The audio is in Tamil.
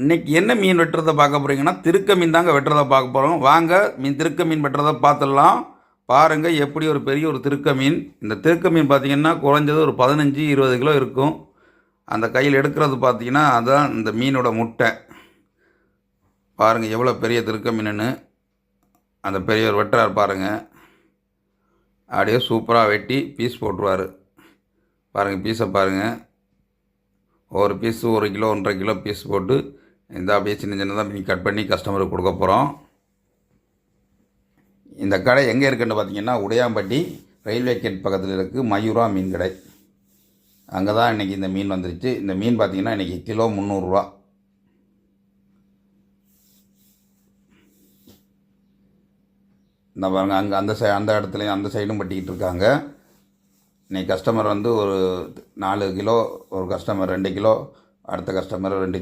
இன்றைக்கி என்ன மீன் வெட்டுறதை பார்க்க போகிறீங்கன்னா திருக்க மீன் தாங்க வெட்டுறதை பார்க்க போகிறோம். வாங்க திருக்க மீன் வெட்டுறதை பார்த்துடலாம். பாருங்கள் எப்படி ஒரு பெரிய ஒரு திருக்க மீன். இந்த திருக்க மீன் பார்த்திங்கன்னா குறைஞ்சது ஒரு 15-20 கிலோ இருக்கும். அந்த கையில் எடுக்கிறது பார்த்திங்கன்னா அதுதான் இந்த மீனோட முட்டை. பாருங்கள் எவ்வளோ பெரிய திருக்க மீனுன்னு. அந்த பெரியவர் வெட்டுறார் பாருங்கள். அப்படியே சூப்பராக வெட்டி பீஸ் போட்டுருவார். பாருங்கள் பீஸை பாருங்கள். ஒரு பீஸு 1 கிலோ 1.5 கிலோ பீஸ் போட்டு இந்த அப்படியே சின்ன சின்னதாக மீன் கட் பண்ணி கஸ்டமருக்கு கொடுக்க போகிறோம். இந்த கடை எங்கே இருக்குன்னு பார்த்தீங்கன்னா உடையாம்பட்டி ரயில்வே கேட் பக்கத்தில் இருக்குது மயூரா மீன் கடை. அங்கே தான் இன்றைக்கி இந்த மீன் வந்துருச்சு. இந்த மீன் பார்த்திங்கன்னா இன்றைக்கி கிலோ 300 ரூபா. இந்த பாருங்கள் அங்கே அந்த இடத்துலையும் அந்த சைடும் பட்டிக்கிட்டு இருக்காங்க. இன்றைக்கி கஸ்டமர் வந்து ஒரு 4 கிலோ, ஒரு கஸ்டமர் 2 கிலோ, அடுத்த கஸ்டமர் 2